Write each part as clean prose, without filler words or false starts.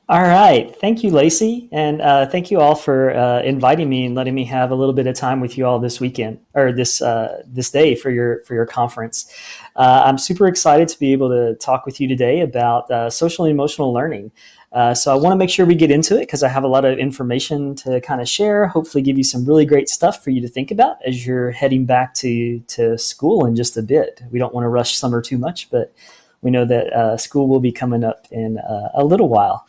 All right. Thank you, Lacey. And thank you all for inviting me and letting me have a little bit of time with you all this weekend or this day for your conference. I'm super excited to be able to talk with you today about social and emotional learning. So I want to make sure we get into it because I have a lot of information to kind of share, hopefully give you some really great stuff for you to think about as you're heading back to school in just a bit. We don't want to rush summer too much, but we know that school will be coming up in a little while.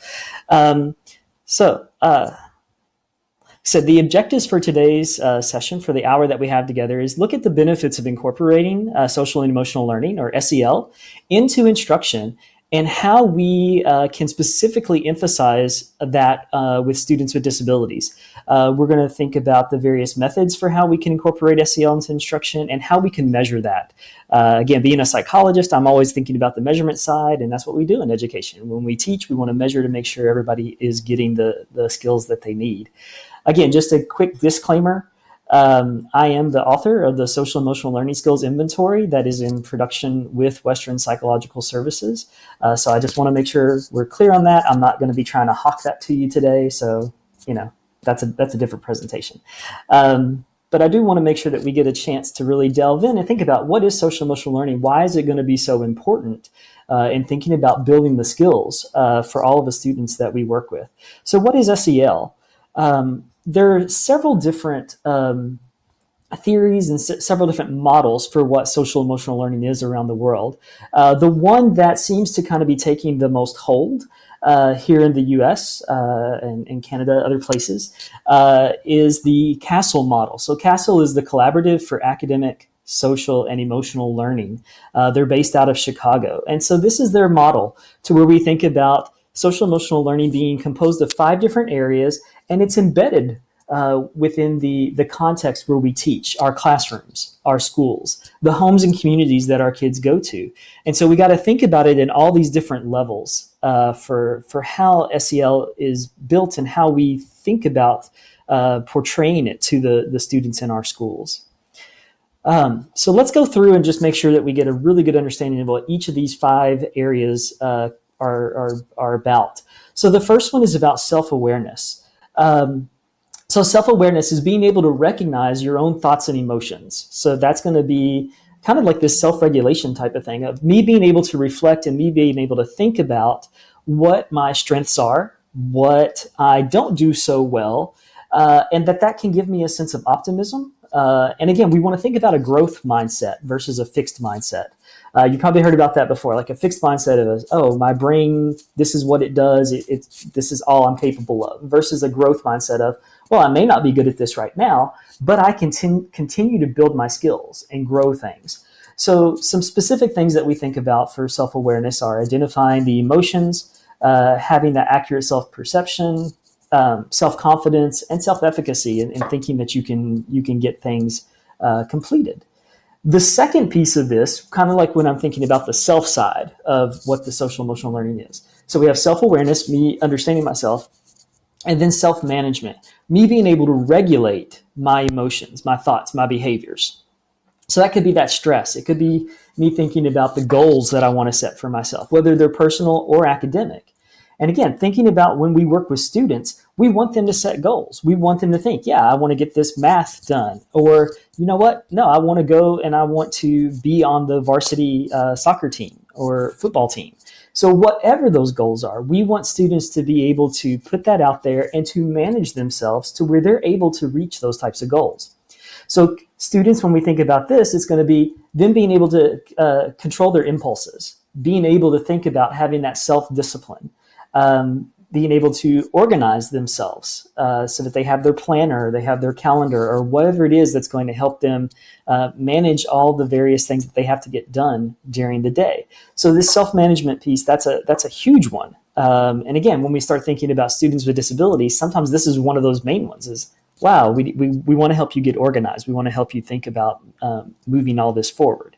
Um, so, so the objectives for today's session for the hour that we have together is look at the benefits of incorporating social and emotional learning, or SEL, into instruction and how we can specifically emphasize that with students with disabilities. We're going to think about the various methods for how we can incorporate SEL into instruction and how we can measure that. Again, being a psychologist, I'm always thinking about the measurement side, and that's what we do in education. When we teach, we want to measure to make sure everybody is getting the skills that they need. Again, just a quick disclaimer. I am the author of the Social Emotional Learning Skills Inventory that is in production with Western Psychological Services. So I just want to make sure we're clear on that. I'm not going to be trying to hawk that to you today. So, that's a different presentation. But I do want to make sure that we get a chance to really delve in and think about what is social emotional learning? Why is it going to be so important in thinking about building the skills for all of the students that we work with? So what is SEL? There are several different theories and several different models for what social emotional learning is around the world. The one that seems to kind of be taking the most hold here in the US and in Canada, other places, is the CASEL model. So CASEL is the Collaborative for Academic, Social, and Emotional Learning. They're based out of Chicago. And so this is their model to where we think about social emotional learning being composed of 5 different areas, and it's embedded within the context where we teach, our classrooms, our schools, the homes and communities that our kids go to. And so we got to think about it in all these different levels for how SEL is built and how we think about portraying it to the students in our schools. So let's go through and just make sure that we get a really good understanding of what each of these 5 areas are about. So the first one is about self-awareness. So self-awareness is being able to recognize your own thoughts and emotions. So that's going to be kind of like this self-regulation type of thing of me being able to reflect and me being able to think about what my strengths are, what I don't do so well, and that can give me a sense of optimism. And again, we want to think about a growth mindset versus a fixed mindset. You probably heard about that before, like a fixed mindset of, oh, my brain, this is what it does, this is all I'm capable of, versus a growth mindset of, well, I may not be good at this right now, but I can continue to build my skills and grow things. So some specific things that we think about for self-awareness are identifying the emotions, having that accurate self-perception, self-confidence, and self-efficacy, and thinking that you can get things completed. The second piece of this, kind of like when I'm thinking about the self side of what the social emotional learning is. So we have self-awareness, me understanding myself, and then self-management, me being able to regulate my emotions, my thoughts, my behaviors. So that could be that stress. It could be me thinking about the goals that I want to set for myself, whether they're personal or academic. And again, thinking about when we work with students, we want them to set goals. We want them to think, yeah, I want to get this math done. Or, you know what? No, I want to go and I want to be on the varsity soccer team or football team. So whatever those goals are, we want students to be able to put that out there and to manage themselves to where they're able to reach those types of goals. So students, when we think about this, it's going to be them being able to control their impulses, being able to think about having that self-discipline, being able to organize themselves so that they have their planner, they have their calendar, or whatever it is that's going to help them manage all the various things that they have to get done during the day. So this self-management piece, that's a huge one. And again, when we start thinking about students with disabilities, sometimes this is one of those main ones is, wow, we want to help you get organized. We want to help you think about moving all this forward.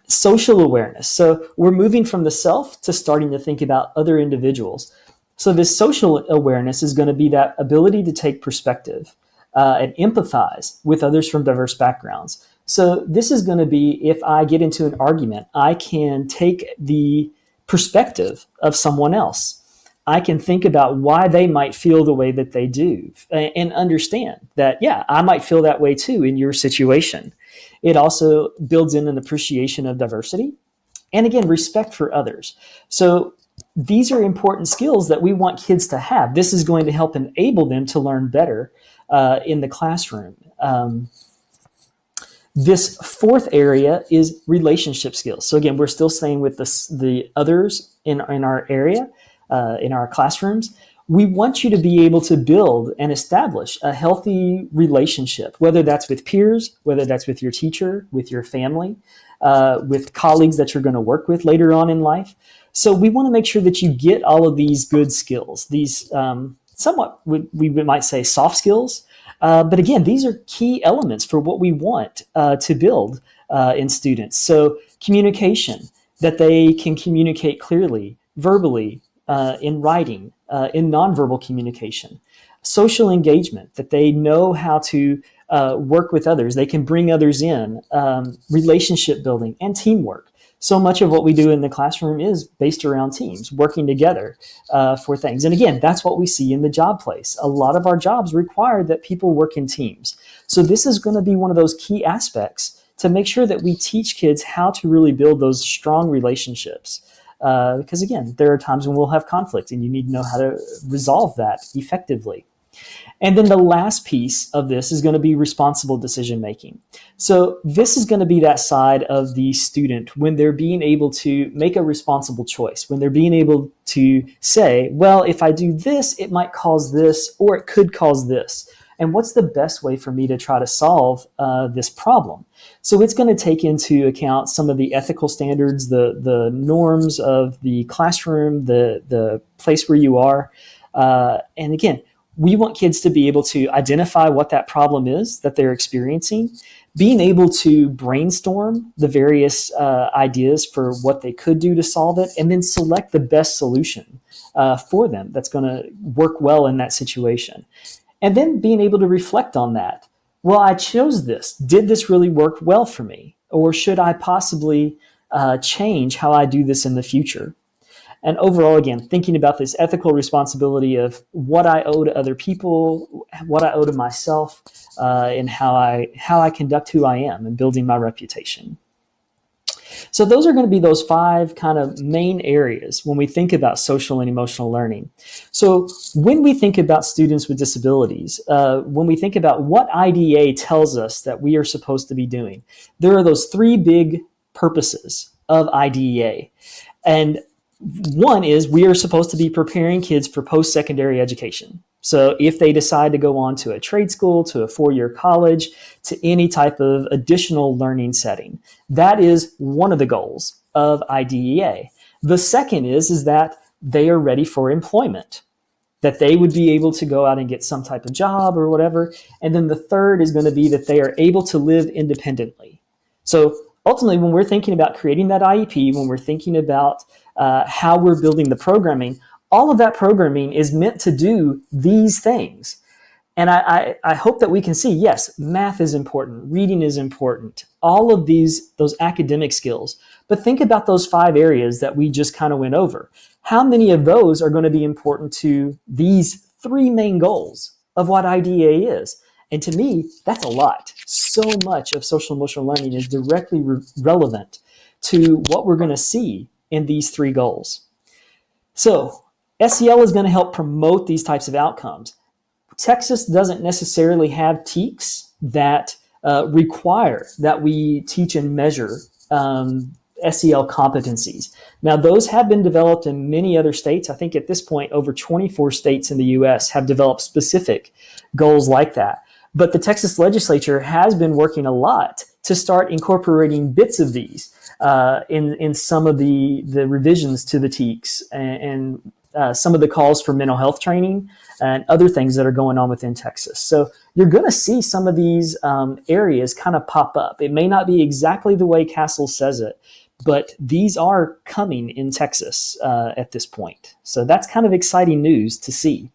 Social awareness. So we're moving from the self to starting to think about other individuals. So this social awareness is going to be that ability to take perspective and empathize with others from diverse backgrounds. So this is going to be, if I get into an argument, I can take the perspective of someone else. I can think about why they might feel the way that they do and understand that, yeah, I might feel that way too in your situation. It also builds in an appreciation of diversity and, again, respect for others. So these are important skills that we want kids to have. This is going to help enable them to learn better in the classroom. This fourth area is relationship skills. So again, we're still staying with the others in our area, in our classrooms. We want you to be able to build and establish a healthy relationship, whether that's with peers, whether that's with your teacher, with your family, with colleagues that you're going to work with later on in life. So we want to make sure that you get all of these good skills, these somewhat, we might say, soft skills. But again, these are key elements for what we want to build in students. So communication, that they can communicate clearly, verbally, in writing, in nonverbal communication. Social engagement, that they know how to work with others. They can bring others in. Relationship building and teamwork. So much of what we do in the classroom is based around teams, working together for things. And again, that's what we see in the job place. A lot of our jobs require that people work in teams. So this is going to be one of those key aspects to make sure that we teach kids how to really build those strong relationships. Because again, there are times when we'll have conflict and you need to know how to resolve that effectively. And then the last piece of this is going to be responsible decision making. So this is going to be that side of the student when they're being able to make a responsible choice, when they're being able to say, well, if I do this, it might cause this, or it could cause this. And what's the best way for me to try to solve this problem? So it's going to take into account some of the ethical standards, the norms of the classroom, the place where you are. And again, we want kids to be able to identify what that problem is that they're experiencing, being able to brainstorm the various ideas for what they could do to solve it, and then select the best solution for them that's going to work well in that situation. And then being able to reflect on that. Well, I chose this. Did this really work well for me? Or should I possibly change how I do this in the future? And overall, again, thinking about this ethical responsibility of what I owe to other people, what I owe to myself, and how I conduct who I am and building my reputation. So those are going to be those 5 kind of main areas when we think about social and emotional learning. So when we think about students with disabilities, when we think about what IDEA tells us that we are supposed to be doing, there are those 3 big purposes of IDEA. And one is we are supposed to be preparing kids for post-secondary education. So if they decide to go on to a trade school, to a 4-year college, to any type of additional learning setting, that is one of the goals of IDEA. The second is that they are ready for employment, that they would be able to go out and get some type of job or whatever. And then the third is going to be that they are able to live independently. So ultimately, when we're thinking about creating that IEP, when we're thinking about how we're building the programming, all of that programming is meant to do these things. And I hope that we can see, yes, math is important, reading is important, all of those academic skills. But think about those 5 areas that we just kind of went over. How many of those are going to be important to these 3 main goals of what IDEA is? And to me, that's a lot. So much of social emotional learning is directly relevant to what we're going to see in these 3 goals. So SEL is going to help promote these types of outcomes. Texas doesn't necessarily have TEKS that require that we teach and measure SEL competencies. Now, those have been developed in many other states. I think at this point, over 24 states in the U.S. have developed specific goals like that. But the Texas legislature has been working a lot to start incorporating bits of these in some of the revisions to the TEKS and some of the calls for mental health training and other things that are going on within Texas. So you're going to see some of these areas kind of pop up. It may not be exactly the way Castle says it, but these are coming in Texas at this point. So that's kind of exciting news to see.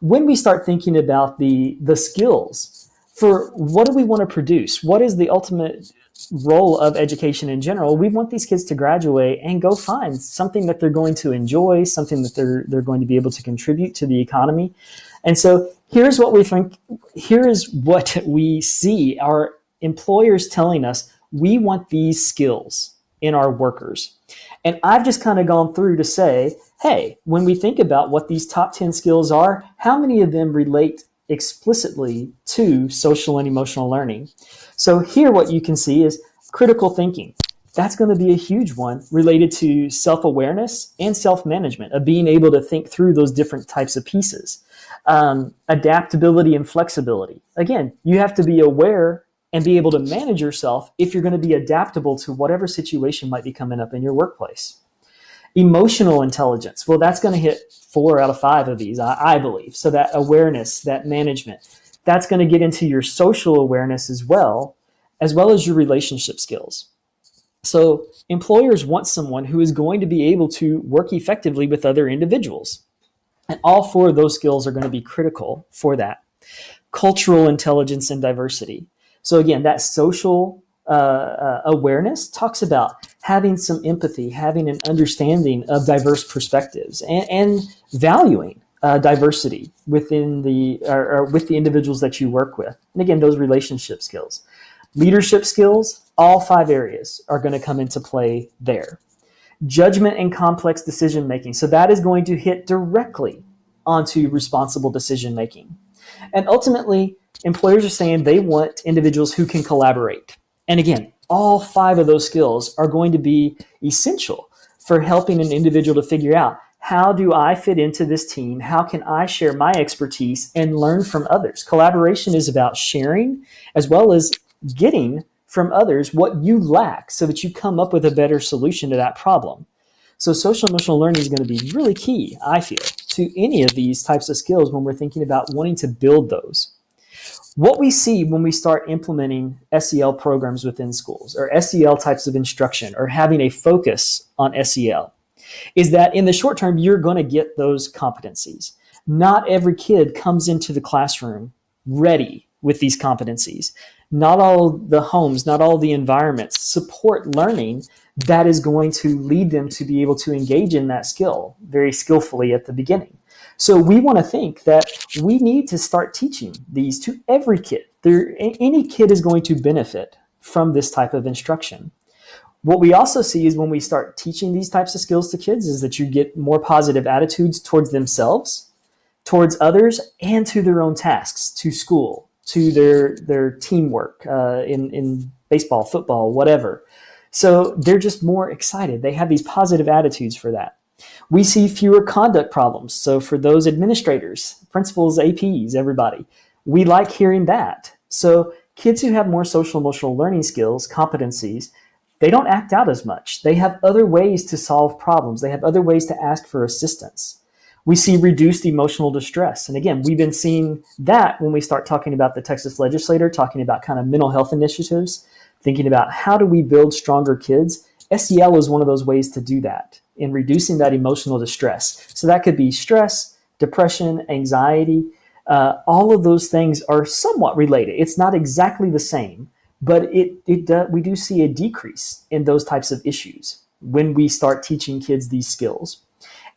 When we start thinking about the skills for what do we want to produce? What is the ultimate role of education in general, we want these kids to graduate and go find something that they're going to enjoy, something that they're going to be able to contribute to the economy. And so here's what we think. Here is what we see our employers telling us: we want these skills in our workers. And I've just kind of gone through to say, hey, when we think about what these top 10 skills are, how many of them relate explicitly to social and emotional learning? So here what you can see is critical thinking. That's going to be a huge one related to self-awareness and self-management, of being able to think through those different types of pieces. Adaptability and flexibility. Again, you have to be aware and be able to manage yourself if you're going to be adaptable to whatever situation might be coming up in your workplace. Emotional intelligence. Well, that's going to hit 4 out of 5 of these, I believe. So that awareness, that management, that's going to get into your social awareness as well as your relationship skills. So employers want someone who is going to be able to work effectively with other individuals. And all 4 of those skills are going to be critical for that. Cultural intelligence and diversity. So again, that social awareness talks about having some empathy, having an understanding of diverse perspectives, and valuing diversity within or with the individuals that you work with. And again, those relationship skills. Leadership skills, all 5 areas are going to come into play there. Judgment and complex decision making. So that is going to hit directly onto responsible decision making. And ultimately, employers are saying they want individuals who can collaborate. And again, all 5 of those skills are going to be essential for helping an individual to figure out, how do I fit into this team? How can I share my expertise and learn from others? Collaboration is about sharing as well as getting from others what you lack so that you come up with a better solution to that problem. So social emotional learning is going to be really key, I feel, to any of these types of skills when we're thinking about wanting to build those. What we see when we start implementing SEL programs within schools, or SEL types of instruction, or having a focus on SEL, is that in the short term, you're going to get those competencies. Not every kid comes into the classroom ready with these competencies. Not all the homes, not all the environments support learning that is going to lead them to be able to engage in that skill very skillfully at the beginning. So we want to think that we need to start teaching these to every kid. Any kid is going to benefit from this type of instruction. What we also see is when we start teaching these types of skills to kids is that you get more positive attitudes towards themselves, towards others, and to their own tasks, to school, to their teamwork in baseball, football, whatever. So they're just more excited. They have these positive attitudes for that. We see fewer conduct problems. So for those administrators, principals, APs, everybody, we like hearing that. So kids who have more social emotional learning skills, competencies, they don't act out as much. They have other ways to solve problems. They have other ways to ask for assistance. We see reduced emotional distress. And again, we've been seeing that when we start talking about the Texas legislator, talking about kind of mental health initiatives, thinking about how do we build stronger kids. SEL is one of those ways to do that in reducing that emotional distress. So that could be stress, depression, anxiety. All of those things are somewhat related. It's not exactly the same, but we do see a decrease in those types of issues when we start teaching kids these skills,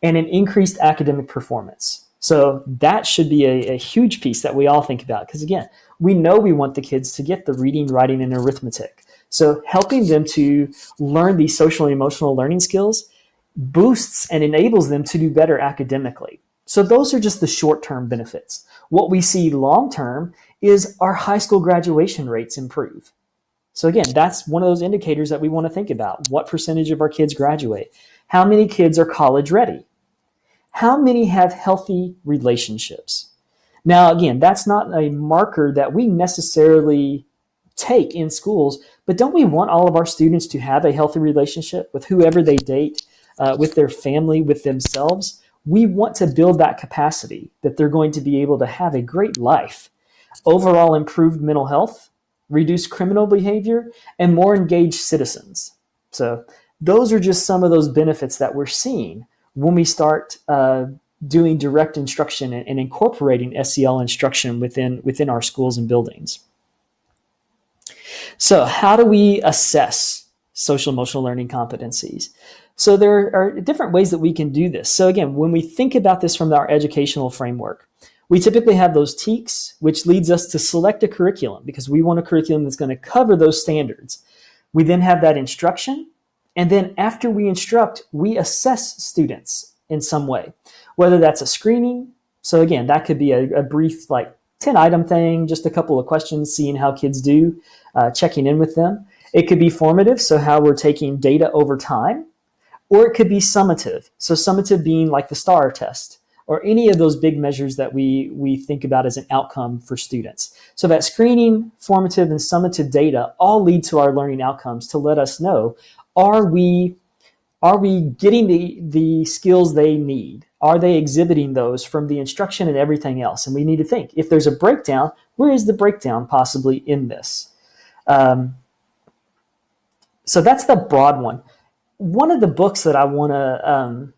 and an increased academic performance. So that should be a huge piece that we all think about, because again, we know we want the kids to get the reading, writing, and arithmetic. So helping them to learn these social and emotional learning skills boosts and enables them to do better academically. So those are just the short-term benefits. What we see long-term is our high school graduation rates improve. So again, that's one of those indicators that we want to think about. What percentage of our kids graduate? How many kids are college ready? How many have healthy relationships? Now, again, that's not a marker that we necessarily take in schools, but don't we want all of our students to have a healthy relationship with whoever they date, with their family, with themselves? We want to build that capacity that they're going to be able to have a great life, overall improved mental health, reduced criminal behavior, and more engaged citizens. So those are just some of those benefits that we're seeing when we start doing direct instruction and incorporating SEL instruction within our schools and buildings. So how do we assess social emotional learning competencies? So there are different ways that we can do this. So again, when we think about this from our educational framework, we typically have those TEKS, which leads us to select a curriculum because we want a curriculum that's going to cover those standards. We then have that instruction. And then after we instruct, we assess students in some way, whether that's a screening. So again, that could be a brief, like 10-item thing, just a couple of questions, seeing how kids do, checking in with them. It could be formative, so how we're taking data over time, or it could be summative. So summative being like the STAR test or any of those big measures that we think about as an outcome for students. So that screening, formative, and summative data all lead to our learning outcomes to let us know, are we getting the skills they need? Are they exhibiting those from the instruction and everything else? And we need to think, if there's a breakdown, where is the breakdown possibly in this? So that's the broad one. One of the books that I want to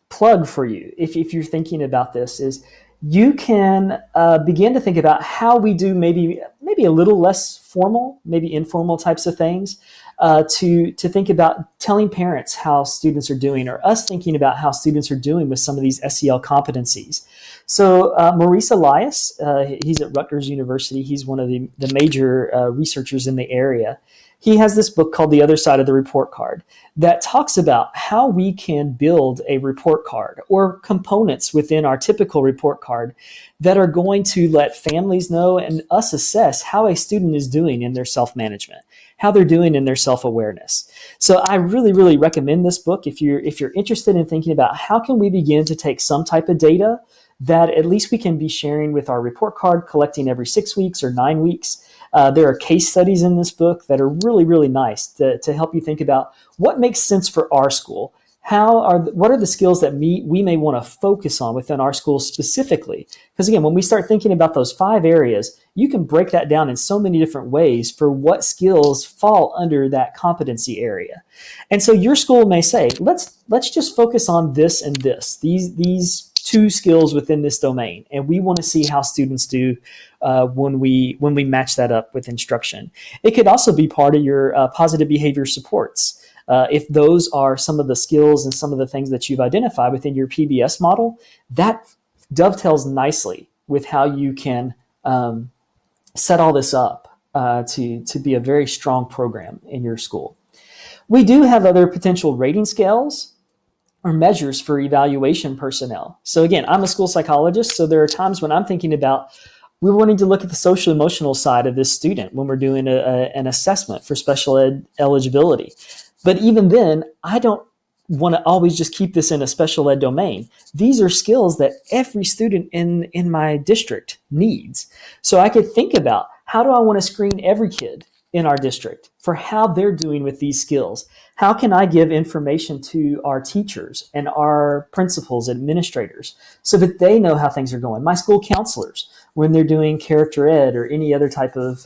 plug for you, if you're thinking about this, is you can begin to think about how we do maybe a little less formal, maybe informal types of things, to think about telling parents how students are doing, or us thinking about how students are doing with some of these SEL competencies. So Maurice Elias, he's at Rutgers University. He's one of the major researchers in the area. He has this book called The Other Side of the Report Card that talks about how we can build a report card or components within our typical report card that are going to let families know and us assess how a student is doing in their self-management, how they're doing in their self-awareness. So I really, really recommend this book if you're interested in thinking about how can we begin to take some type of data that at least we can be sharing with our report card, collecting every 6 weeks or 9 weeks. There are case studies in this book that are really, really nice to help you think about what makes sense for our school. What are the skills that we may want to focus on within our school specifically? Because again, when we start thinking about those 5 areas, you can break that down in so many different ways for what skills fall under that competency area. And so your school may say, let's just focus on this and this, these 2 skills within this domain, and we want to see how students do when we match that up with instruction. It could also be part of your positive behavior supports. If those are some of the skills and some of the things that you've identified within your PBS model, that dovetails nicely with how you can set all this up to be a very strong program in your school. We do have other potential rating scales or measures for evaluation personnel. So again, I'm a school psychologist, so there are times when I'm thinking about we're wanting to look at the social emotional side of this student when we're doing an assessment for special ed eligibility. But even then, I don't want to always just keep this in a special ed domain. These are skills that every student in my district needs. So I could think about, how do I want to screen every kid in our district for how they're doing with these skills? How can I give information to our teachers and our principals, administrators, so that they know how things are going? My school counselors, when they're doing character ed or any other type of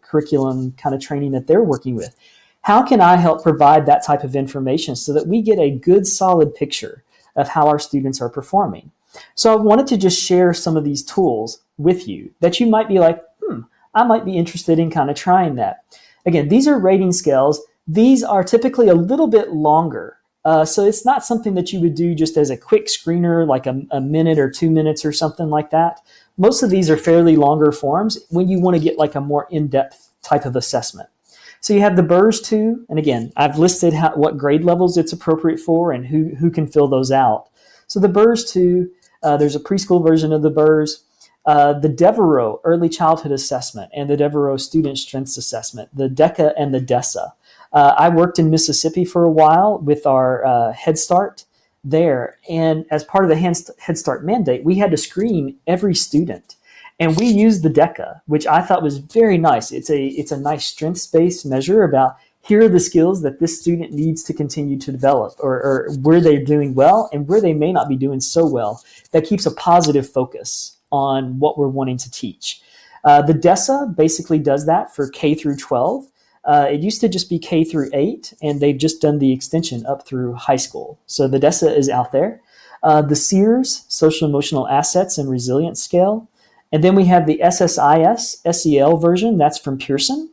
curriculum kind of training that they're working with, how can I help provide that type of information so that we get a good, solid picture of how our students are performing? So I wanted to just share some of these tools with you that you might be like, I might be interested in kind of trying that. Again, these are rating scales. These are typically a little bit longer. So it's not something that you would do just as a quick screener, like a minute or 2 minutes or something like that. Most of these are fairly longer forms when you want to get like a more in-depth type of assessment. So you have the BERS 2, and again, I've listed what grade levels it's appropriate for and who can fill those out. So the BERS 2, there's a preschool version of the BERS, the Devereaux Early Childhood Assessment, and the Devereaux Student Strengths Assessment, the DECA and the DESA. I worked in Mississippi for a while with our Head Start there, and as part of the Head Start mandate, we had to screen every student. And we used the DECA, which I thought was very nice. It's a nice strengths-based measure about here are the skills that this student needs to continue to develop, or where they're doing well and where they may not be doing so well. That keeps a positive focus on what we're wanting to teach. The DESA basically does that for K through 12. It used to just be K through 8, and they've just done the extension up through high school. So the DESA is out there. The SEERS, Social Emotional Assets and Resilience Scale. And then we have the SSIS, SEL version, that's from Pearson.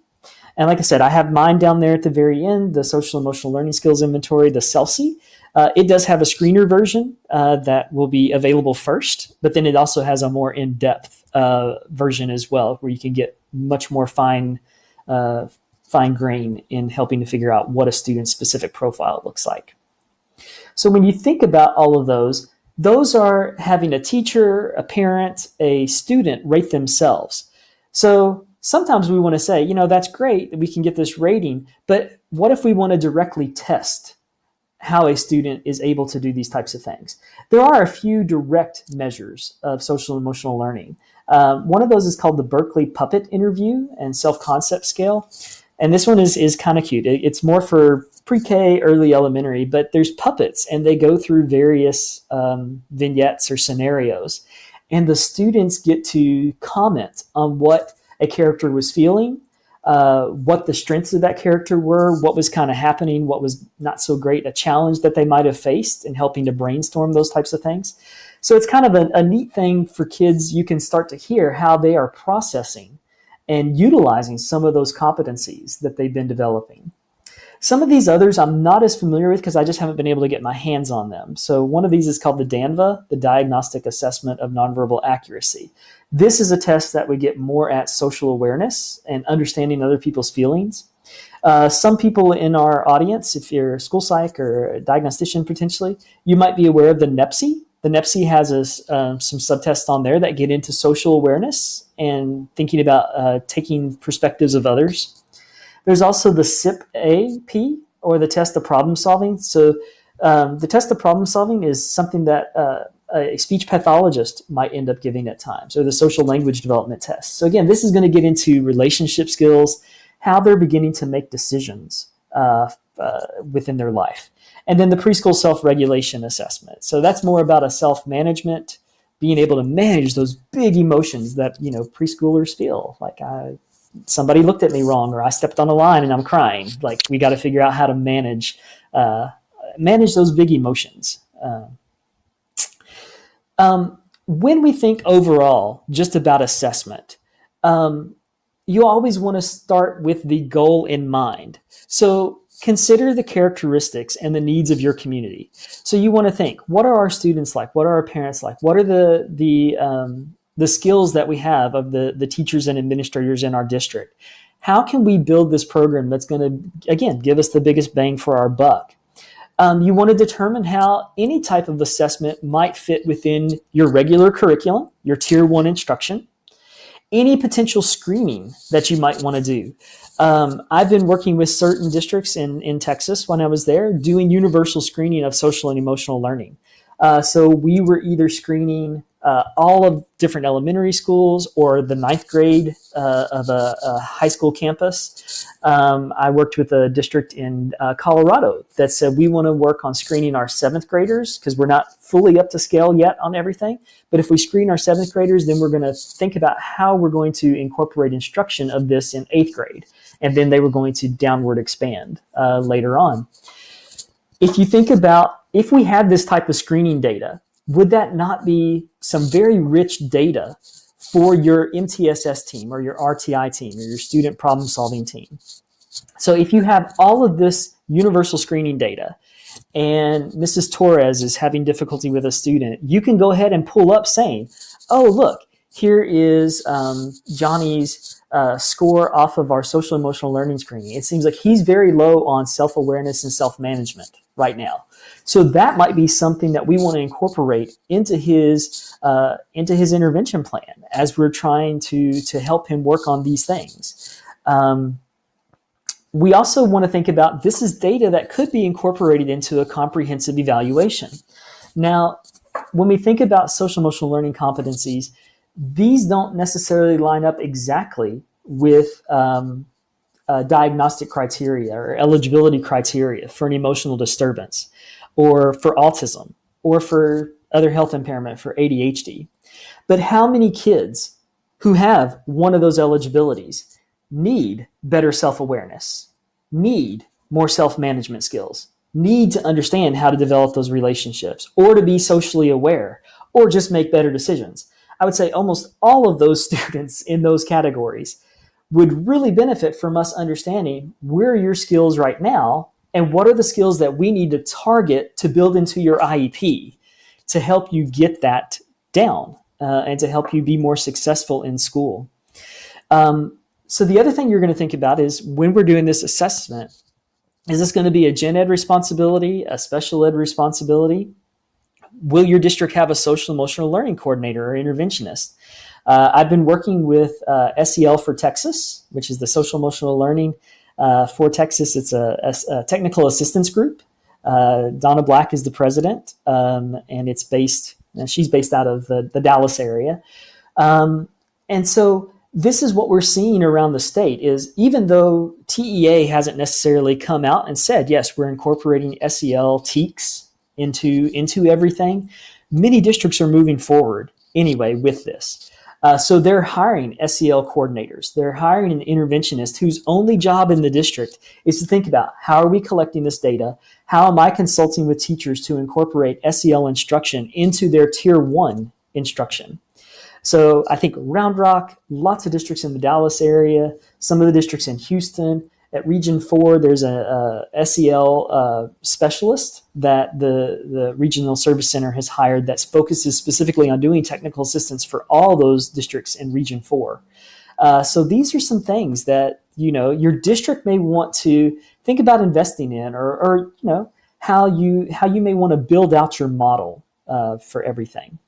And like I said, I have mine down there at the very end, the social emotional learning skills inventory, the SELSI. It does have a screener version that will be available first, but then it also has a more in-depth version as well, where you can get much more fine grain in helping to figure out what a student's specific profile looks like. So when you think about all of those are having a teacher, a parent, a student rate themselves. So sometimes we want to say, that's great that we can get this rating, but what if we want to directly test how a student is able to do these types of things? There are a few direct measures of social emotional learning. One of those is called the Berkeley Puppet Interview and Self-Concept Scale. And this one is kind of cute. It's more for pre-K, early elementary, but there's puppets and they go through various vignettes or scenarios. And the students get to comment on what a character was feeling, what the strengths of that character were, what was kind of happening, what was not so great, a challenge that they might have faced, and helping to brainstorm those types of things. So it's kind of a neat thing for kids. You can start to hear how they are processing and utilizing some of those competencies that they've been developing. Some of these others I'm not as familiar with because I just haven't been able to get my hands on them. So one of these is called the DANVA, the Diagnostic Assessment of Nonverbal Accuracy. This is a test that we get more at social awareness and understanding other people's feelings. Some people in our audience, if you're a school psych or a diagnostician potentially, you might be aware of the NEPSI. The NEPSI has some subtests on there that get into social awareness and thinking about taking perspectives of others. There's also the SIP-AP, or the test of problem solving. So the test of problem solving is something that a speech pathologist might end up giving at times, or the social language development test. So again, this is going to get into relationship skills, how they're beginning to make decisions within their life. And then the preschool self-regulation assessment. So that's more about a self-management, being able to manage those big emotions that, preschoolers feel. Like somebody looked at me wrong, or I stepped on a line and I'm crying. Like, we got to figure out how to manage those big emotions. When we think overall just about assessment, you always want to start with the goal in mind. So consider the characteristics and the needs of your community. So you want to think, what are our students like? What are our parents like? What are the skills that we have of the teachers and administrators in our district? How can we build this program that's going to, again, give us the biggest bang for our buck? You want to determine how any type of assessment might fit within your regular curriculum, your Tier 1 instruction, any potential screening that you might want to do. I've been working with certain districts in Texas when I was there, doing universal screening of social and emotional learning. So we were either screening all of different elementary schools or the ninth grade of a high school campus. I worked with a district in Colorado that said we want to work on screening our seventh graders because we're not fully up to scale yet on everything. But if we screen our seventh graders, then we're going to think about how we're going to incorporate instruction of this in eighth grade. And then they were going to downward expand later on. If you think about, if we had this type of screening data, would that not be some very rich data for your MTSS team or your RTI team or your student problem solving team? So if you have all of this universal screening data and Mrs. Torres is having difficulty with a student, you can go ahead and pull up saying, oh, look, here is Johnny's score off of our social emotional learning screening. It seems like he's very low on self-awareness and self-management right now. So that might be something that we want to incorporate into his intervention plan as we're trying to help him work on these things. We also want to think about, this is data that could be incorporated into a comprehensive evaluation. Now, when we think about social emotional learning competencies, these don't necessarily line up exactly with diagnostic criteria or eligibility criteria for an emotional disturbance, or for autism, or for other health impairment, for ADHD. But how many kids who have one of those eligibilities need better self-awareness, need more self-management skills, need to understand how to develop those relationships, or to be socially aware, or just make better decisions? I would say almost all of those students in those categories would really benefit from us understanding where are your skills right now and what are the skills that we need to target to build into your IEP to help you get that down and to help you be more successful in school. So the other thing you're going to think about is when we're doing this assessment, is this going to be a gen ed responsibility, a special ed responsibility? Will your district have a social emotional learning coordinator or interventionist? I've been working with SEL for Texas, which is the social emotional learning for Texas. It's a technical assistance group. Donna Black is the president, and she's based out of the Dallas area. And so this is what we're seeing around the state is even though TEA hasn't necessarily come out and said, yes, we're incorporating SEL TEKS into everything, many districts are moving forward anyway with this. So they're hiring SEL coordinators. They're hiring an interventionist whose only job in the district is to think about how are we collecting this data? How am I consulting with teachers to incorporate SEL instruction into their tier 1 instruction? So I think Round Rock, lots of districts in the Dallas area, some of the districts in Houston. At Region 4, there's a SEL specialist that the Regional Service Center has hired that focuses specifically on doing technical assistance for all those districts in Region 4. So these are some things that, your district may want to think about investing in or how you may want to build out your model for everything.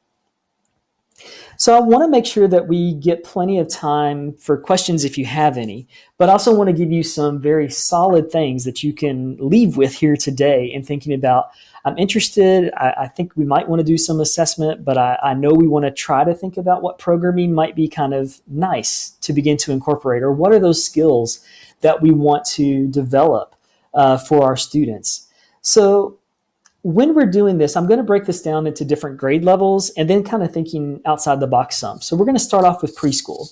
So I want to make sure that we get plenty of time for questions if you have any, but I also want to give you some very solid things that you can leave with here today in thinking about, I'm interested, I think we might want to do some assessment, but I know we want to try to think about what programming might be kind of nice to begin to incorporate, or what are those skills that we want to develop for our students. So when we're doing this, I'm going to break this down into different grade levels and then kind of thinking outside the box some. So we're going to start off with preschool.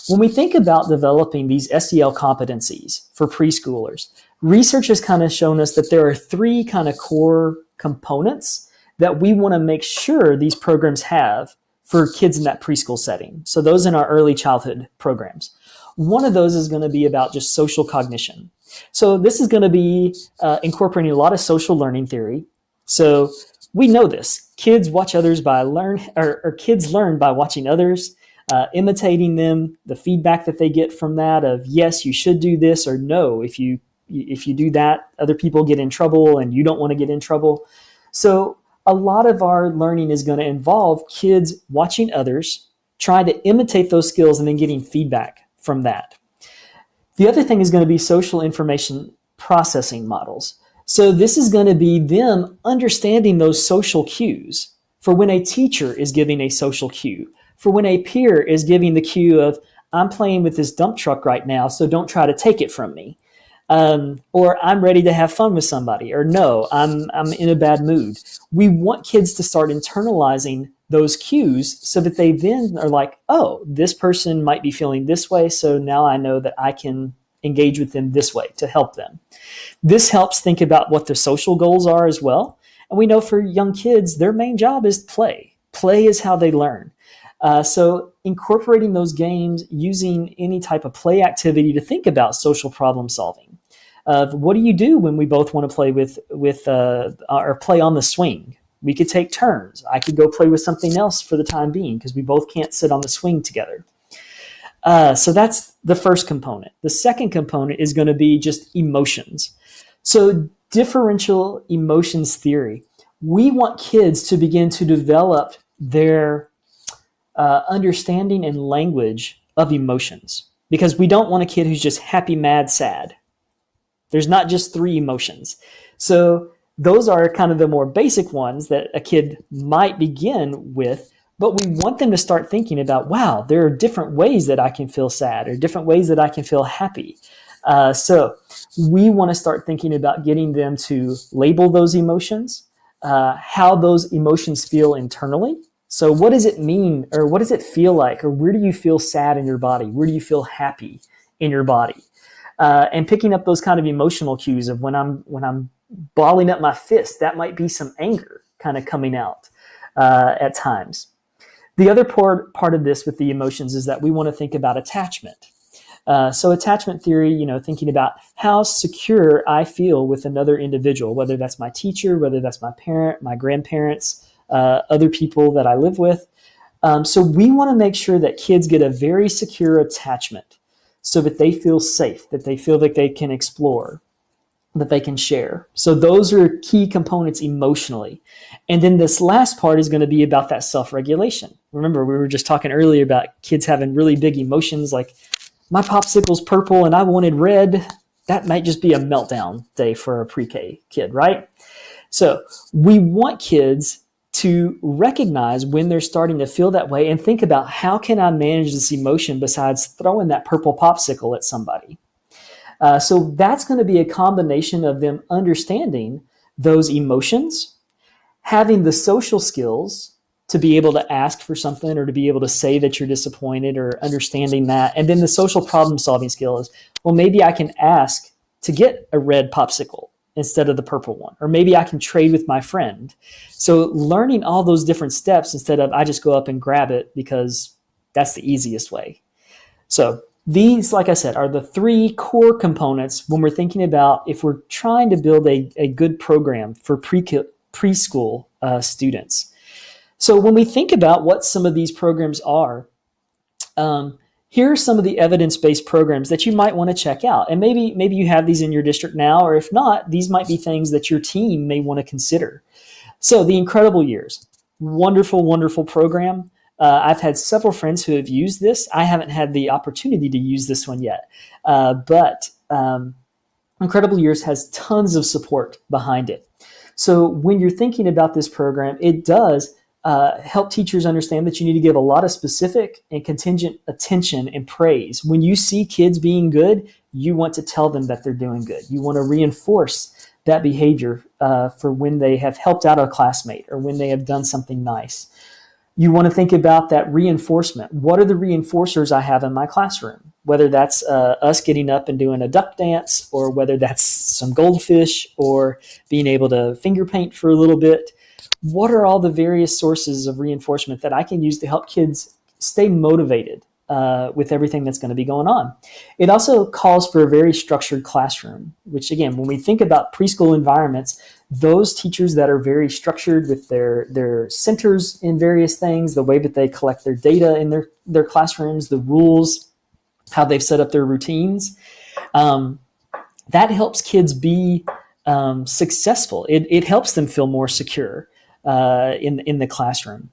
When we think about developing these SEL competencies for preschoolers, research has kind of shown us that there are 3 kind of core components that we want to make sure these programs have for kids in that preschool setting. So those in our early childhood programs. One of those is going to be about just social cognition. So this is going to be incorporating a lot of social learning theory. So we know this. Kids watch others kids learn by watching others, imitating them, the feedback that they get from that of, yes, you should do this, or no, if you do that, other people get in trouble and you don't want to get in trouble. So a lot of our learning is going to involve kids watching others, trying to imitate those skills and then getting feedback from that. The other thing is going to be social information processing models. So this is going to be them understanding those social cues for when a teacher is giving a social cue, for when a peer is giving the cue of, I'm playing with this dump truck right now, so don't try to take it from me. Or I'm ready to have fun with somebody, or no, I'm in a bad mood. We want kids to start internalizing those cues so that they then are like, oh, this person might be feeling this way, so now I know that I can engage with them this way to help them. This helps think about what the social goals are as well. And we know for young kids, their main job is play. Play is how they learn. So incorporating those games, using any type of play activity to think about social problem solving. What do you do when we both want to play with or play on the swing? We could take turns. I could go play with something else for the time being because we both can't sit on the swing together. So that's the first component. The second component is going to be just emotions. So differential emotions theory. We want kids to begin to develop their understanding and language of emotions because we don't want a kid who's just happy, mad, sad. There's not just 3 emotions. So those are kind of the more basic ones that a kid might begin with. But we want them to start thinking about, wow, there are different ways that I can feel sad or different ways that I can feel happy. So we want to start thinking about getting them to label those emotions, how those emotions feel internally. So what does it mean, or what does it feel like, or where do you feel sad in your body? Where do you feel happy in your body? And picking up those kind of emotional cues of when I'm balling up my fist, that might be some anger kind of coming out at times. The other part of this with the emotions is that we want to think about attachment. So attachment theory, thinking about how secure I feel with another individual, whether that's my teacher, whether that's my parent, my grandparents, other people that I live with. So we want to make sure that kids get a very secure attachment so that they feel safe, that they feel like they can explore, that they can share. So those are key components emotionally. And then this last part is going to be about that self-regulation. Remember, we were just talking earlier about kids having really big emotions like my popsicle's purple and I wanted red. That might just be a meltdown day for a pre-K kid, right? So we want kids to recognize when they're starting to feel that way and think about how can I manage this emotion besides throwing that purple popsicle at somebody. So that's going to be a combination of them understanding those emotions, having the social skills to be able to ask for something or to be able to say that you're disappointed or understanding that. And then the social problem solving skill is, well, maybe I can ask to get a red popsicle instead of the purple one, or maybe I can trade with my friend. So learning all those different steps instead of I just go up and grab it because that's the easiest way. So these, like I said, are the three core components when we're thinking about if we're trying to build a good program for preschool students. So when we think about what some of these programs are, here are some of the evidence-based programs that you might want to check out. And maybe you have these in your district now, or if not, these might be things that your team may want to consider. So the Incredible Years, wonderful, wonderful program. I've had several friends who have used this. I haven't had the opportunity to use this one yet, but Incredible Years has tons of support behind it. So when you're thinking about this program, it does help teachers understand that you need to give a lot of specific and contingent attention and praise. When you see kids being good, you want to tell them that they're doing good. You want to reinforce that behavior for when they have helped out a classmate or when they have done something nice. You want to think about that reinforcement. What are the reinforcers I have in my classroom? Whether that's us getting up and doing a duck dance, or whether that's some goldfish, or being able to finger paint for a little bit. What are all the various sources of reinforcement that I can use to help kids stay motivated with everything that's going to be going on? It also calls for a very structured classroom, which again, when we think about preschool environments, those teachers that are very structured with their centers in various things, the way that they collect their data in their classrooms, the rules, how they've set up their routines, that helps kids be successful. It helps them feel more secure in the classroom.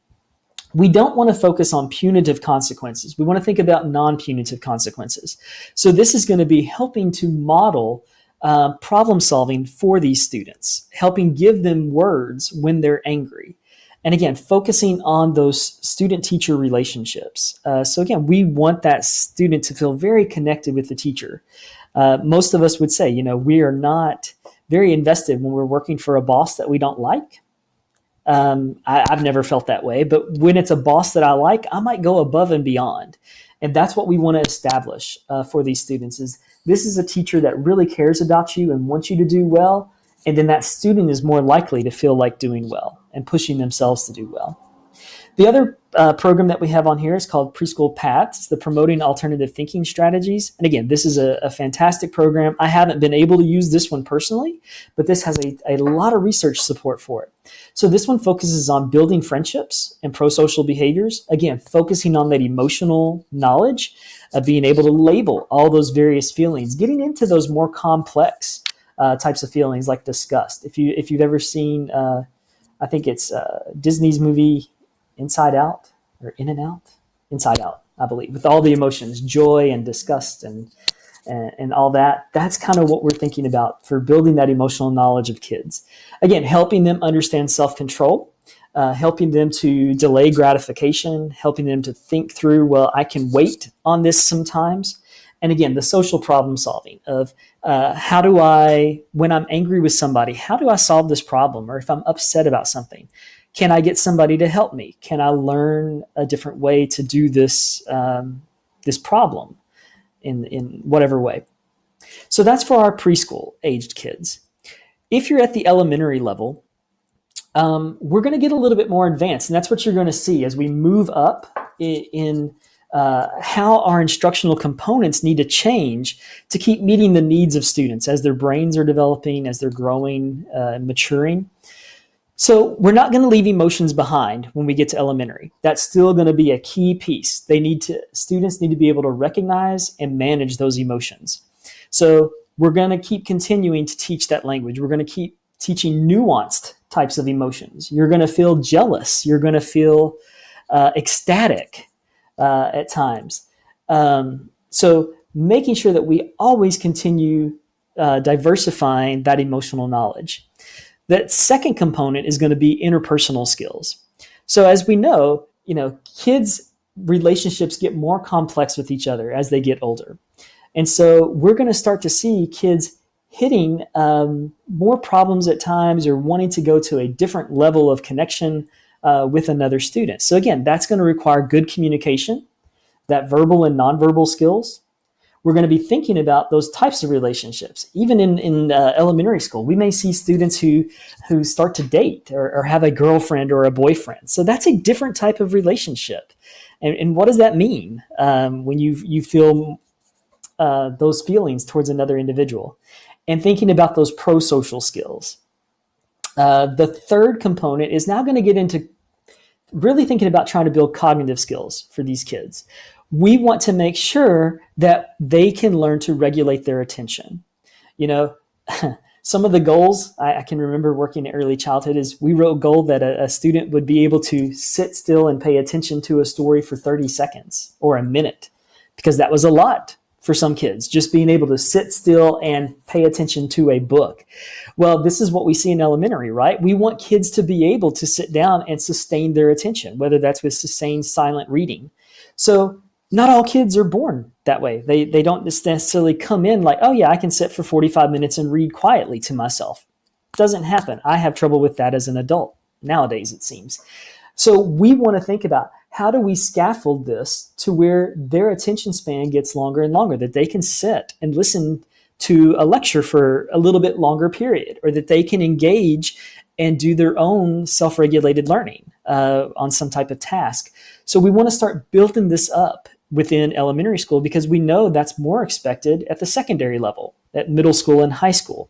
We don't want to focus on punitive consequences. We want to think about non-punitive consequences. So this is going to be helping to model problem solving for these students, helping give them words when they're angry. And again, focusing on those student-teacher relationships. So again, we want that student to feel very connected with the teacher. Most of us would say, we are not very invested when we're working for a boss that we don't like. I've never felt that way, but when it's a boss that I like, I might go above and beyond. And that's what we want to establish for these students is this is a teacher that really cares about you and wants you to do well. And then that student is more likely to feel like doing well and pushing themselves to do well. The other program that we have on here is called Preschool Paths. It's the Promoting Alternative Thinking Strategies. And again, this is a fantastic program. I haven't been able to use this one personally, but this has a lot of research support for it. So this one focuses on building friendships and pro-social behaviors. Again, focusing on that emotional knowledge, being able to label all those various feelings, getting into those more complex types of feelings like disgust. If you've ever seen, I think it's Disney's movie Inside Out or In and Out, Inside Out, I believe, with all the emotions, joy and disgust and all that. That's kind of what we're thinking about for building that emotional knowledge of kids. Again, helping them understand self-control, helping them to delay gratification, helping them to think through, well, I can wait on this sometimes. And again, the social problem solving of how do I, when I'm angry with somebody, how do I solve this problem? Or if I'm upset about something, can I get somebody to help me? Can I learn a different way to do this this problem in whatever way? So that's for our preschool aged kids. If you're at the elementary level, we're going to get a little bit more advanced, and that's what you're going to see as we move up in how our instructional components need to change to keep meeting the needs of students as their brains are developing, as they're growing and maturing. So we're not going to leave emotions behind when we get to elementary. That's still going to be a key piece. Students need to be able to recognize and manage those emotions. So we're going to keep continuing to teach that language. We're going to keep teaching nuanced types of emotions. You're going to feel jealous. You're going to feel ecstatic at times. So making sure that we always continue diversifying that emotional knowledge. That second component is going to be interpersonal skills. So as we know, kids' relationships get more complex with each other as they get older. And so we're going to start to see kids hitting more problems at times or wanting to go to a different level of connection with another student. So again, that's going to require good communication, that verbal and nonverbal skills. We're going to be thinking about those types of relationships. Even in elementary school, we may see students who start to date or have a girlfriend or a boyfriend. So that's a different type of relationship. And what does that mean when you feel those feelings towards another individual? And thinking about those pro-social skills. The third component is now going to get into really thinking about trying to build cognitive skills for these kids. We want to make sure that they can learn to regulate their attention. Some of the goals I can remember working in early childhood is we wrote a goal that a student would be able to sit still and pay attention to a story for 30 seconds or a minute, because that was a lot for some kids, just being able to sit still and pay attention to a book. Well, this is what we see in elementary, right? We want kids to be able to sit down and sustain their attention, whether that's with sustained silent reading. So not all kids are born that way. They don't necessarily come in like, oh yeah, I can sit for 45 minutes and read quietly to myself. It doesn't happen. I have trouble with that as an adult nowadays, it seems. So we want to think about, how do we scaffold this to where their attention span gets longer and longer, that they can sit and listen to a lecture for a little bit longer period, or that they can engage and do their own self-regulated learning on some type of task. So we want to start building this up within elementary school, because we know that's more expected at the secondary level, at middle school and high school.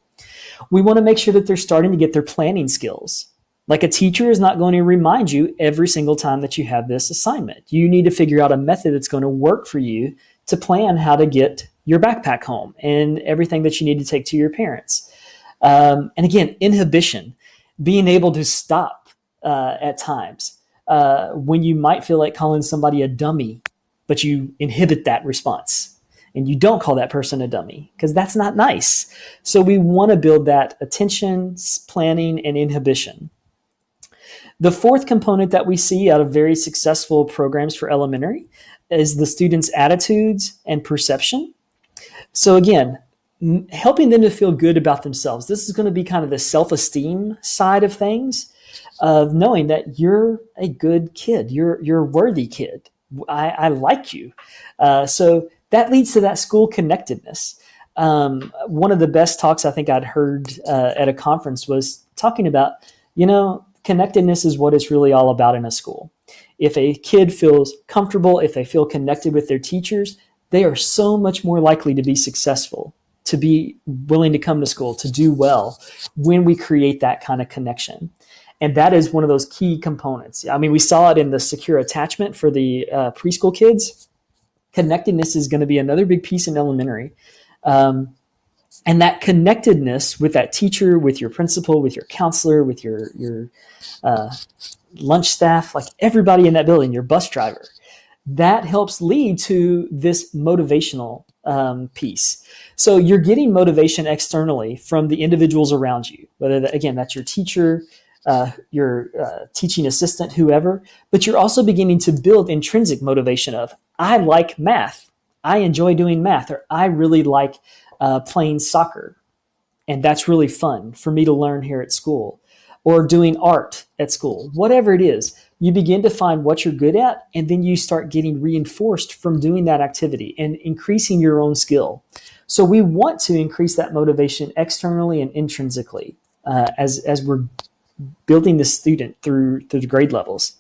We want to make sure that they're starting to get their planning skills. Like, a teacher is not going to remind you every single time that you have this assignment. You need to figure out a method that's going to work for you to plan how to get your backpack home and everything that you need to take to your parents. And again, inhibition, being able to stop at times when you might feel like calling somebody a dummy, but you inhibit that response and you don't call that person a dummy, because that's not nice. So we want to build that attention, planning, and inhibition. The fourth component that we see out of very successful programs for elementary is the students' attitudes and perception. So again, helping them to feel good about themselves. This is going to be kind of the self-esteem side of things, of knowing that you're a good kid, you're a worthy kid. I like you. So that leads to that school connectedness. One of the best talks I think I'd heard at a conference was talking about, connectedness is what it's really all about in a school. If a kid feels comfortable, if they feel connected with their teachers, they are so much more likely to be successful, to be willing to come to school, to do well, when we create that kind of connection. And that is one of those key components. I mean, we saw it in the secure attachment for the preschool kids. Connectedness is going to be another big piece in elementary. And that connectedness with that teacher, with your principal, with your counselor, with your lunch staff, like everybody in that building, your bus driver, that helps lead to this motivational piece. So you're getting motivation externally from the individuals around you, whether that's your teacher, your teaching assistant, whoever, but you're also beginning to build intrinsic motivation of, I like math, I enjoy doing math, or I really like playing soccer, and that's really fun for me to learn here at school, or doing art at school. Whatever it is, you begin to find what you're good at, and then you start getting reinforced from doing that activity and increasing your own skill. So we want to increase that motivation externally and intrinsically as we're building the student through the grade levels.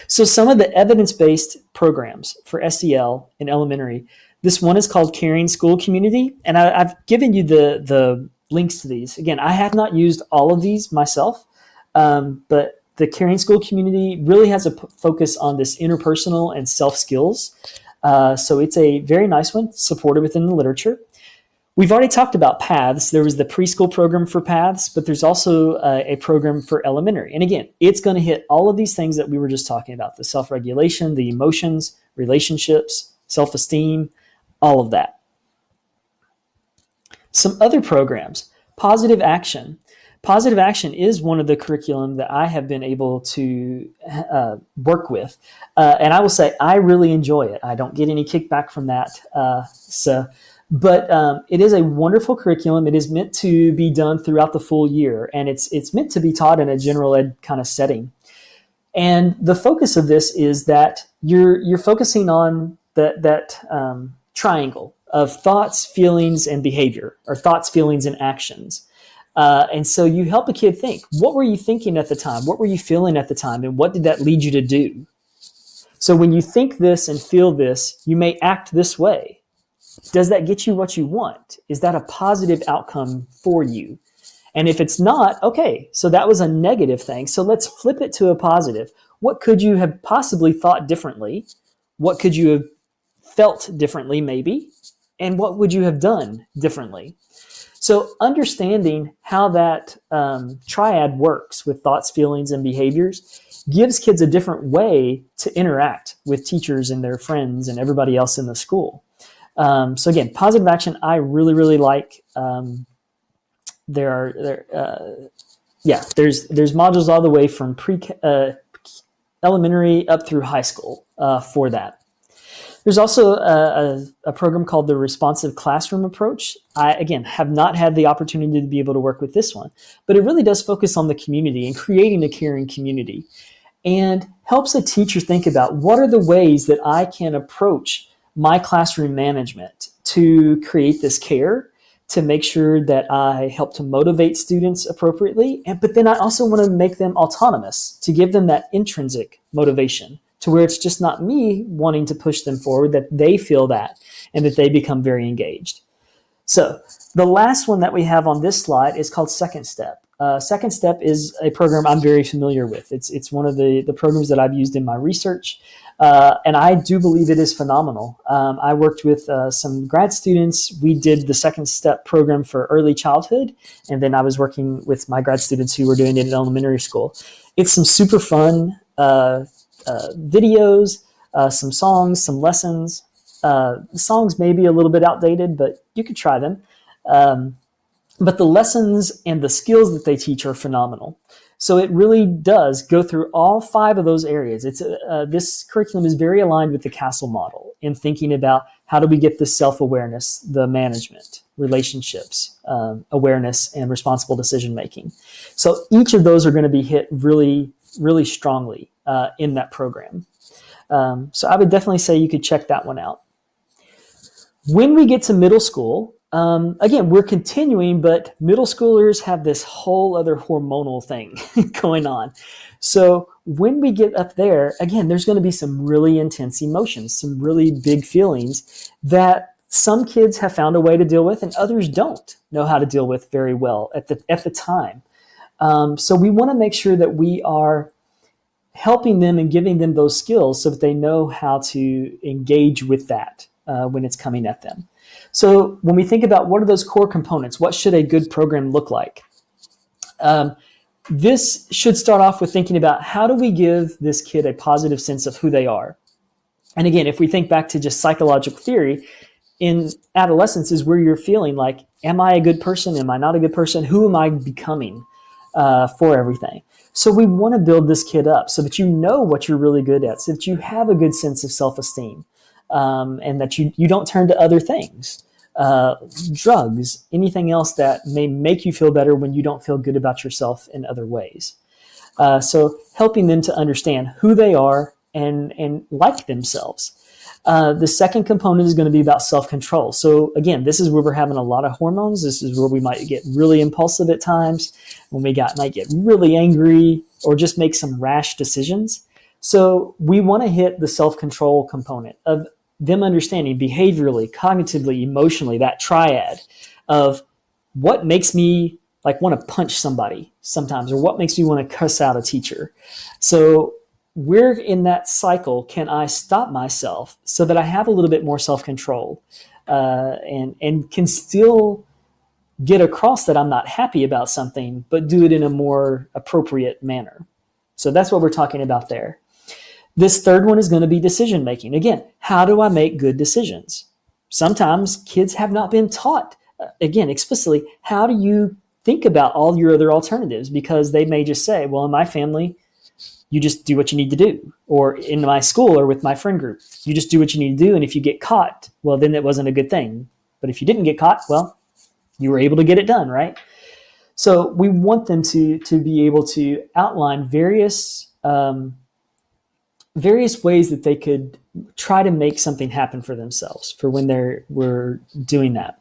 So some of the evidence-based programs for SEL in elementary, this one is called Caring School Community, and I've given you the links to these. Again, I have not used all of these myself, but the Caring School Community really has a focus on this interpersonal and self skills. So it's a very nice one, supported within the literature. We've already talked about paths. There was the preschool program for paths, but there's also a program for elementary. And again, it's going to hit all of these things that we were just talking about, the self-regulation, the emotions, relationships, self-esteem, all of that. Some other programs, positive action. Positive action is one of the curriculum that I have been able to work with. And I will say I really enjoy it. I don't get any kickback from that. But it is a wonderful curriculum. It is meant to be done throughout the full year, and it's meant to be taught in a general ed kind of setting. And the focus of this is that you're focusing on that triangle of thoughts, feelings, and behavior, or thoughts, feelings, and actions. And so you help a kid think, what were you thinking at the time? What were you feeling at the time? And what did that lead you to do? So when you think this and feel this, you may act this way. Does that get you what you want? Is that a positive outcome for you? And if it's not, okay, so that was a negative thing. So let's flip it to a positive. What could you have possibly thought differently? What could you have felt differently, maybe? And what would you have done differently? So understanding how that triad works with thoughts, feelings, and behaviors gives kids a different way to interact with teachers and their friends and everybody else in the school. So again, positive action, I really, really like. There's modules all the way from elementary up through high school for that. There's also a program called the Responsive Classroom Approach. I, again, have not had the opportunity to be able to work with this one, but it really does focus on the community and creating a caring community, and helps a teacher think about what are the ways that I can approach my classroom management to create this care, to make sure that I help to motivate students appropriately. But then I also want to make them autonomous, to give them that intrinsic motivation, to where it's just not me wanting to push them forward, that they feel that and that they become very engaged. So the last one that we have on this slide is called Second Step. Second Step is a program I'm very familiar with. It's one of the programs that I've used in my research. And I do believe it is phenomenal. I worked with some grad students. We did the Second Step program for early childhood, and then I was working with my grad students who were doing it in elementary school. It's some super fun videos, some songs, some lessons. Songs may be a little bit outdated, but you could try them. But the lessons and the skills that they teach are phenomenal. So it really does go through all 5 of those areas. This curriculum is very aligned with the Castle model in thinking about how do we get the self-awareness, the management, relationships, awareness, and responsible decision-making. So each of those are going to be hit really, really strongly in that program. So I would definitely say you could check that one out. When we get to middle school, again, we're continuing, but middle schoolers have this whole other hormonal thing going on. So when we get up there, again, there's going to be some really intense emotions, some really big feelings that some kids have found a way to deal with and others don't know how to deal with very well at the time. So we want to make sure that we are helping them and giving them those skills so that they know how to engage with that when it's coming at them. So when we think about what are those core components, what should a good program look like? This should start off with thinking about how do we give this kid a positive sense of who they are? And again, if we think back to just psychological theory, in adolescence is where you're feeling like, am I a good person? Am I not a good person? Who am I becoming for everything? So we want to build this kid up so that you know what you're really good at, so that you have a good sense of self-esteem, and that you don't turn to other things, drugs, anything else that may make you feel better when you don't feel good about yourself in other ways. So helping them to understand who they are and like themselves. The second component is going to be about self-control. So again, this is where we're having a lot of hormones. This is where we might get really impulsive at times, when we might get really angry or just make some rash decisions. So we want to hit the self-control component of them understanding behaviorally, cognitively, emotionally, that triad of what makes me like want to punch somebody sometimes, or what makes me want to cuss out a teacher. So where in that cycle can I stop myself so that I have a little bit more self-control, and can still get across that I'm not happy about something, but do it in a more appropriate manner. So that's what we're talking about there. This third one is going to be decision making. Again, how do I make good decisions? Sometimes kids have not been taught, again, explicitly, how do you think about all your other alternatives? Because they may just say, well, in my family, you just do what you need to do. Or in my school or with my friend group, you just do what you need to do. And if you get caught, well, then it wasn't a good thing. But if you didn't get caught, well, you were able to get it done, right? So we want them to be able to outline various ways that they could try to make something happen for themselves for when we're doing that.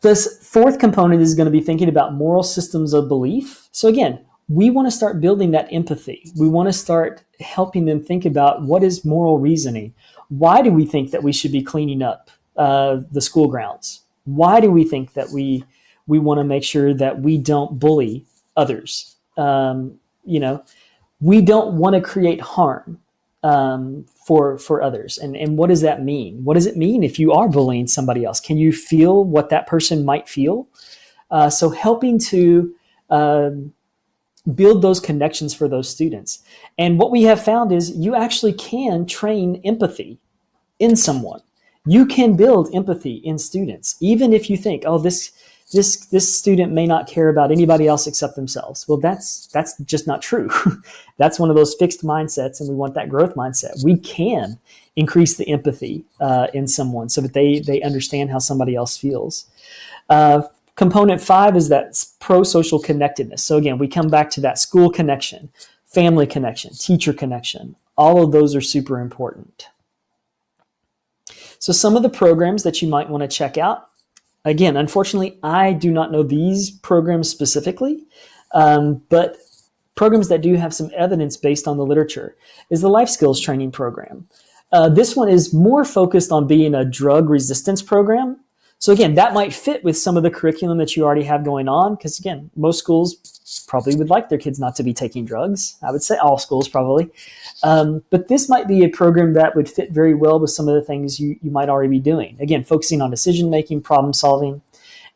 This fourth component is going to be thinking about moral systems of belief. So again, we want to start building that empathy. We want to start helping them think about what is moral reasoning. Why do we think that we should be cleaning up the school grounds? Why do we think that we want to make sure that we don't bully others? We don't want to create harm for others. And what does that mean? What does it mean if you are bullying somebody else? Can you feel what that person might feel? So helping to build those connections for those students. And what we have found is you actually can train empathy in someone. You can build empathy in students, even if you think, oh, this student may not care about anybody else except themselves. Well, that's just not true. That's one of those fixed mindsets, and we want that growth mindset. We can increase the empathy in someone so that they understand how somebody else feels. Component 5 is that pro-social connectedness. So again, we come back to that school connection, family connection, teacher connection. All of those are super important. So some of the programs that you might want to check out. Again, unfortunately, I do not know these programs specifically, but programs that do have some evidence based on the literature is the life skills training program. This one is more focused on being a drug resistance program. So again, that might fit with some of the curriculum that you already have going on, because again, most schools probably would like their kids not to be taking drugs. I would say all schools probably. But this might be a program that would fit very well with some of the things you might already be doing. Again, focusing on decision-making, problem solving.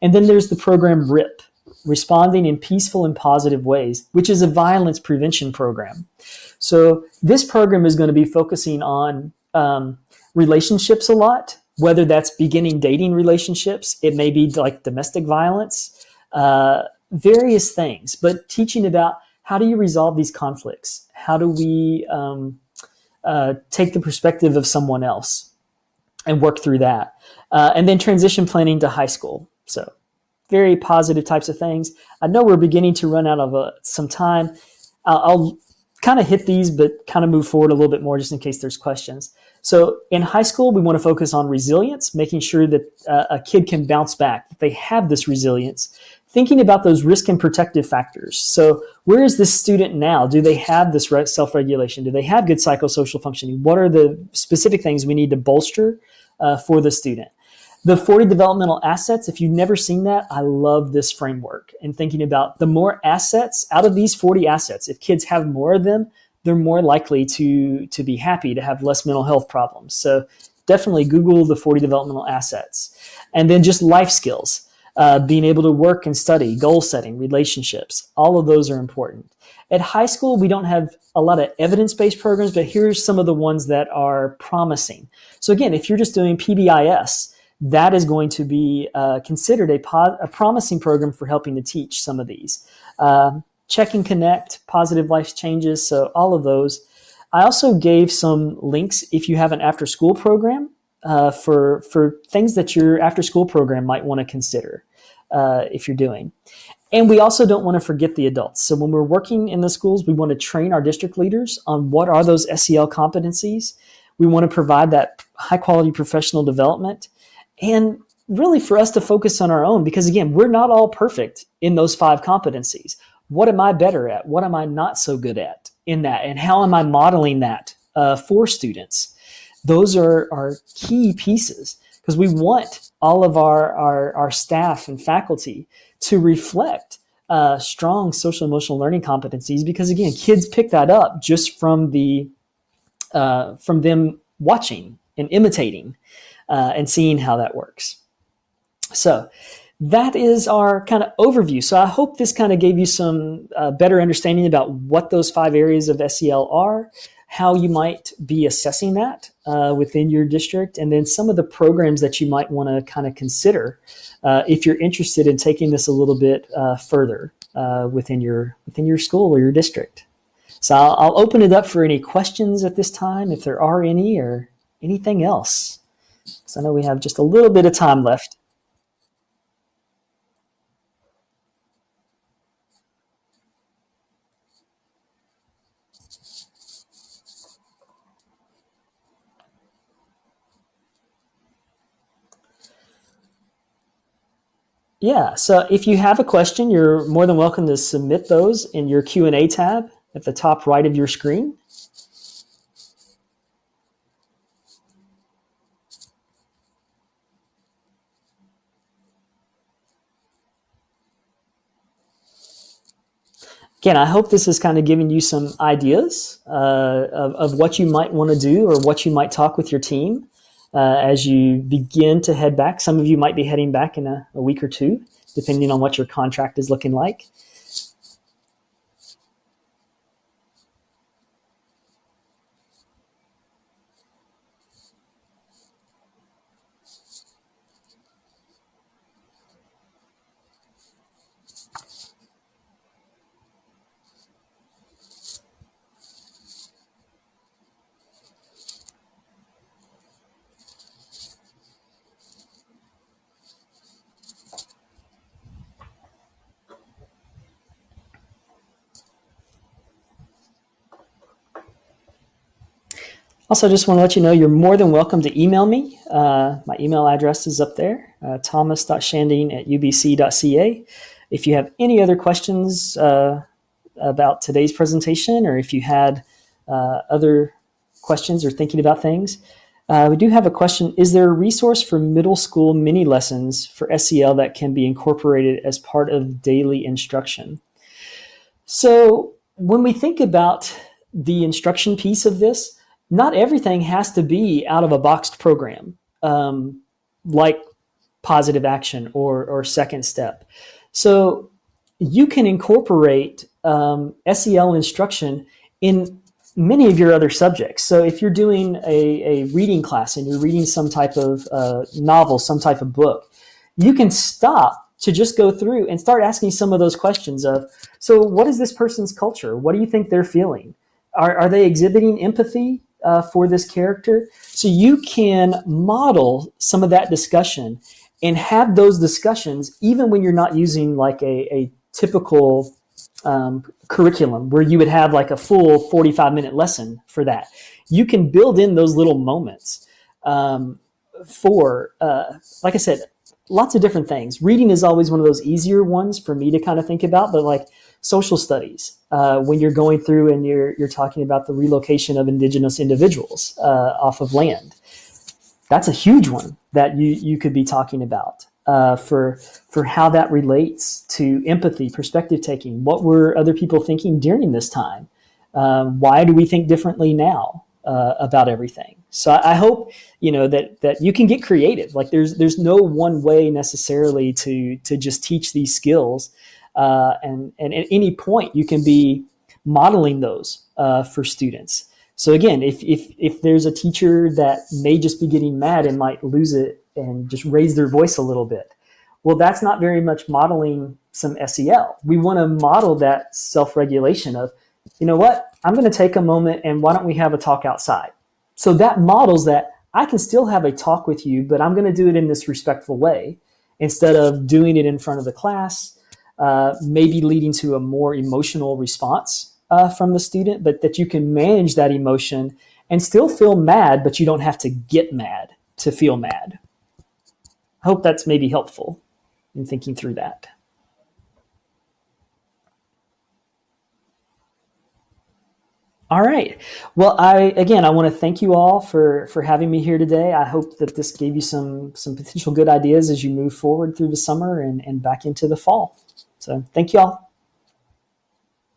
And then there's the program RIP, Responding in Peaceful and Positive Ways, which is a violence prevention program. So this program is going to be focusing on relationships a lot, whether that's beginning dating relationships. It may be like domestic violence, various things, but teaching about how do you resolve these conflicts? How do we take the perspective of someone else and work through that? And then transition planning to high school. So very positive types of things. I know we're beginning to run out of some time. I'll kind of hit these, but kind of move forward a little bit more just in case there's questions. So in high school, we want to focus on resilience, making sure that a kid can bounce back, that they have this resilience, thinking about those risk and protective factors. So where is this student now? Do they have this self-regulation? Do they have good psychosocial functioning? What are the specific things we need to bolster for the student? The 40 developmental assets, if you've never seen that, I love this framework. And thinking about the more assets out of these 40 assets, if kids have more of them, they're more likely to be happy, to have less mental health problems. So definitely Google the 40 developmental assets. And then just life skills, being able to work and study, goal setting, relationships. All of those are important. At high school, we don't have a lot of evidence-based programs, but here's some of the ones that are promising. So again, if you're just doing PBIS, that is going to be considered a promising program for helping to teach some of these. Check and Connect, Positive Life Changes, so all of those. I also gave some links if you have an after-school program for things that your after-school program might want to consider if you're doing. And we also don't want to forget the adults. So when we're working in the schools, we want to train our district leaders on what are those SEL competencies. We want to provide that high-quality professional development. And really for us to focus on our own, because again, we're not all perfect in those 5 competencies. What am I better at? What am I not so good at? in that, and how am I modeling that for students? Those are key pieces because we want all of our staff and faculty to reflect strong social emotional learning competencies, because again, kids pick that up just from them watching and imitating and seeing how that works. So that is our kind of overview. So I hope this kind of gave you some better understanding about what those 5 areas of SEL are, how you might be assessing that within your district, and then some of the programs that you might want to kind of consider if you're interested in taking this a little bit further within your school or your district. So I'll open it up for any questions at this time, if there are any, or anything else. So I know we have just a little bit of time left. Yeah, so if you have a question, you're more than welcome to submit those in your Q&A tab at the top right of your screen. Again, I hope this is kind of giving you some ideas of what you might want to do or what you might talk with your team as you begin to head back. Some of you might be heading back in a week or two, depending on what your contract is looking like. Also, just want to let you know you're more than welcome to email me. My email address is up there, thomas.shanding@ubc.ca. If you have any other questions about today's presentation, or if you had other questions or thinking about things, we do have a question. Is there a resource for middle school mini lessons for SEL that can be incorporated as part of daily instruction? So when we think about the instruction piece of this, not everything has to be out of a boxed program, like positive action or second step. So you can incorporate SEL instruction in many of your other subjects. So if you're doing a reading class and you're reading some type of novel, some type of book, you can stop to just go through and start asking some of those questions of, so what is this person's culture? What do you think they're feeling? Are they exhibiting empathy for this character? So you can model some of that discussion and have those discussions even when you're not using like a typical curriculum where you would have like a full 45-minute lesson for that. You can build in those little moments for, like I said, lots of different things. Reading is always one of those easier ones for me to kind of think about, but like social studies, when you're going through and you're talking about the relocation of indigenous individuals off of land, that's a huge one that you could be talking about for how that relates to empathy, perspective taking. What were other people thinking during this time? Why do we think differently now about everything? So I hope that you can get creative. Like there's no one way necessarily to just teach these skills, and at any point you can be modeling those for students. So again, if there's a teacher that may just be getting mad and might lose it and just raise their voice a little bit, well, that's not very much modeling some SEL. We want to model that self-regulation of, you know what, I'm going to take a moment and why don't we have a talk outside? So that models that I can still have a talk with you, but I'm going to do it in this respectful way instead of doing it in front of the class, maybe leading to a more emotional response from the student, but that you can manage that emotion and still feel mad, but you don't have to get mad to feel mad. I hope that's maybe helpful in thinking through that. All right. Well, I want to thank you all for having me here today. I hope that this gave you some potential good ideas as you move forward through the summer and back into the fall. So thank you all.